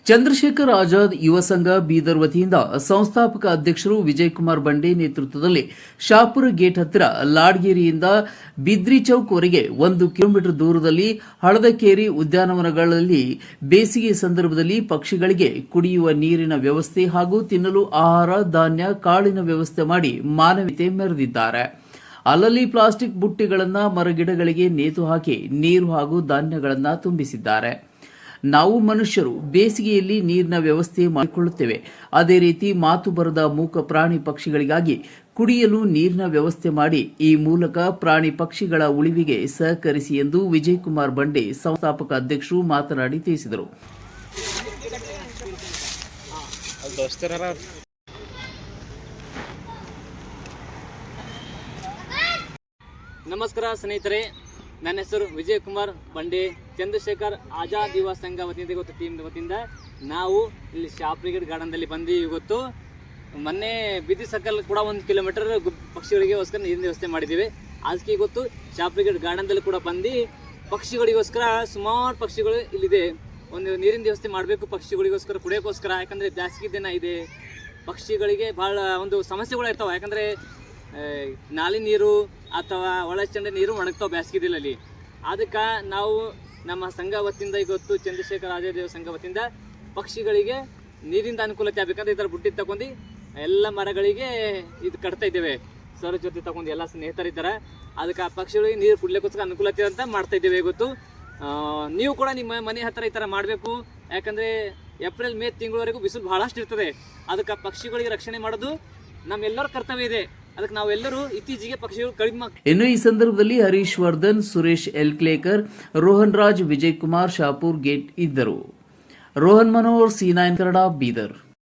ಚಂದ್ರಶೇಖರ್ ಆಜಾದ್ ಯುವ ಸಂಘ ಬೀದರ್ ವತಿಯಿಂದ ಸಂಸ್ಥಾಪಕ ಅಧ್ಯಕ್ಷರು ವಿಜಯಕುಮಾರ್ ಬಂಡೆ ನೇತೃತ್ವದಲ್ಲಿ ಶಾಪುರ ಗೇಟ್ ಹತ್ತಿರ ಲಾಡ್ಗೇರಿಯಿಂದ ಬಿದ್ರಿ ಚೌಕ್ ವರೆಗೆ 1 ಕಿಲೋಮೀಟರ್ ದೂರದಲ್ಲಿ ಹಳದಕೇರಿ ಉದ್ಯಾನವನಗಳಲ್ಲಿ ಬೇಸಿಗೆ ಸಂದರ್ಭದಲ್ಲಿ ಪಕ್ಷಿಗಳಿಗೆ ಕುಡಿಯುವ ನೀರಿನ ವ್ಯವಸ್ಥೆ ಹಾಗೂ ತಿನ್ನಲು ಆಹಾರ ಧಾನ್ಯ ಕಾಳಿನ ವ್ಯವಸ್ಥೆ ಮಾಡಿ ಮಾನವೀಯತೆ ಮೆರೆದಿದ್ದಾರೆ. ಅಲ್ಲಲ್ಲಿ ಪ್ಲಾಸ್ಟಿಕ್ ಬುಟ್ಟಿಗಳನ್ನು ಮರಗಿಡಗಳಿಗೆ ನೇತು ಹಾಕಿ ನೀರು ಹಾಗೂ ಧಾನ್ಯಗಳನ್ನು ತುಂಬಿಸಿದ್ದಾರೆ. ನಾವು ಮನುಷ್ಯರು ಬೇಸಿಗೆಯಲ್ಲಿ ನೀರಿನ ವ್ಯವಸ್ಥೆ ಮಾಡಿಕೊಳ್ಳುತ್ತೇವೆ. ಅದೇ ರೀತಿ ಮಾತು ಬರದ ಮೂಕ ಪ್ರಾಣಿ ಪಕ್ಷಿಗಳಿಗಾಗಿ ಕುಡಿಯಲು ನೀರಿನ ವ್ಯವಸ್ಥೆ ಮಾಡಿ ಈ ಮೂಲಕ ಪ್ರಾಣಿ ಪಕ್ಷಿಗಳ ಉಳಿವಿಗೆ ಸಹಕರಿಸಿ ಎಂದು ವಿಜಯಕುಮಾರ್ ಬಂಡೆ ಸಂಸ್ಥಾಪಕ ಅಧ್ಯಕ್ಷರು ಮಾತನಾಡಿ ತಿಳಿಸಿದರು. ನಮಸ್ಕಾರ ಸ್ನೇಹಿತರೆ, ನನ್ನ ಹೆಸರು ವಿಜಯಕುಮಾರ್ ಬಂಡೆ. ಚಂದ್ರಶೇಖರ್ ಆಜಾದ್ ಯುವ ಸಂಘ ವತಿಯಿಂದ ಇವತ್ತು ಟೀಮ್ ವತಿಯಿಂದ ನಾವು ಇಲ್ಲಿ ಶಾಪ್ರಿಗೇಡ್ ಗಾರ್ಡನ್ದಲ್ಲಿ ಬಂದು ಇವತ್ತು ಮೊನ್ನೆ ಬಿದ್ದಿ ಸರ್ಕಲ್ ಕೂಡ 1 ಕಿಲೋಮೀಟರ್ ಪಕ್ಷಿಗಳಿಗೋಸ್ಕರ ನೀರಿನ ವ್ಯವಸ್ಥೆ ಮಾಡಿದ್ದೀವಿ. ಅದಕ್ಕೆ ಇವತ್ತು ಶಾಪ್ರಿಗೇಡ್ ಗಾರ್ಡನ್ದಲ್ಲಿ ಕೂಡ ಬಂದು ಪಕ್ಷಿಗಳಿಗೋಸ್ಕರ ಸುಮಾರು ಪಕ್ಷಿಗಳು ಇಲ್ಲಿದೆ. ಒಂದು ನೀರಿನ ವ್ಯವಸ್ಥೆ ಮಾಡಬೇಕು ಪಕ್ಷಿಗಳಿಗೋಸ್ಕರ, ಕುಡಿಯೋಕ್ಕೋಸ್ಕರ. ಯಾಕಂದರೆ ಬೇಸಿಗೆ ದಿನ ಇದೆ, ಪಕ್ಷಿಗಳಿಗೆ ಭಾಳ ಒಂದು ಸಮಸ್ಯೆಗಳು ಇರ್ತಾವೆ. ಯಾಕಂದರೆ ನಾಲಿ ನೀರು ಅಥವಾ ಒಳಚಂಡೆ ನೀರು ಒಣಗ್ತಾವೆ ಬೇಸಿಗೆ ದಿನದಲ್ಲಿ. ಅದಕ್ಕೆ ನಾವು ನಮ್ಮ ಸಂಘ ವತಿಯಿಂದ ಇವತ್ತು ಚಂದ್ರಶೇಖರ್ ಆಜಾದ್ ಸಂಘ ವತಿಯಿಂದ ಪಕ್ಷಿಗಳಿಗೆ ನೀರಿಂದ ಅನುಕೂಲತೆ ಆಗಬೇಕಂದ್ರೆ ಈ ಥರ ಬುಟ್ಟಿ ತಗೊಂಡು ಎಲ್ಲ ಮರಗಳಿಗೆ ಇದು ಕಟ್ತಾ ಇದ್ದೇವೆ. ಸರ್ ಜೊತೆ ತಗೊಂಡು ಎಲ್ಲ ಸ್ನೇಹಿತರಿದ್ದಾರೆ. ಅದಕ್ಕೆ ಆ ಪಕ್ಷಿಗಳಿಗೆ ನೀರು ಕುಡ್ಲಿಕ್ಕೋಸ್ಕರ ಅನುಕೂಲತೆ ಅಂತ ಮಾಡ್ತಾ ಇದ್ದೇವೆ ಇವತ್ತು. ನೀವು ಕೂಡ ನಿಮ್ಮ ಮನೆ ಹತ್ತಿರ ಈ ಥರ ಮಾಡಬೇಕು. ಯಾಕಂದರೆ ಏಪ್ರಿಲ್ ಮೇ ತಿಂಗಳವರೆಗೂ ಬಿಸಿಲು ಬಹಳಷ್ಟು ಇರ್ತದೆ. ಅದಕ್ಕೆ ಪಕ್ಷಿಗಳಿಗೆ ರಕ್ಷಣೆ ಮಾಡೋದು ನಮ್ಮೆಲ್ಲರ ಕರ್ತವ್ಯ ಇದೆ. ಅದಕ್ಕೆ ನಾವೆಲ್ಲರೂ ಇತ್ತೀಚೆಗೆ ಪಕ್ಷಿಗಳು ಕಡಿಮೆ. ಇನ್ನು ಈ ಸಂದರ್ಭದಲ್ಲಿ ಹರೀಶ್ ವರ್ಧನ್, ಸುರೇಶ್ ಎಲ್ಕ್ಲೇಕರ್, ರೋಹನ್ ರಾಜ್, ವಿಜಯ್ ಕುಮಾರ್ ಶಾಪೂರ್ ಗೇಟ್ ಇದ್ದರು. ರೋಹನ್ ಮನೋಹರ್, C9 ಕನ್ನಡ, ಬೀದರ್.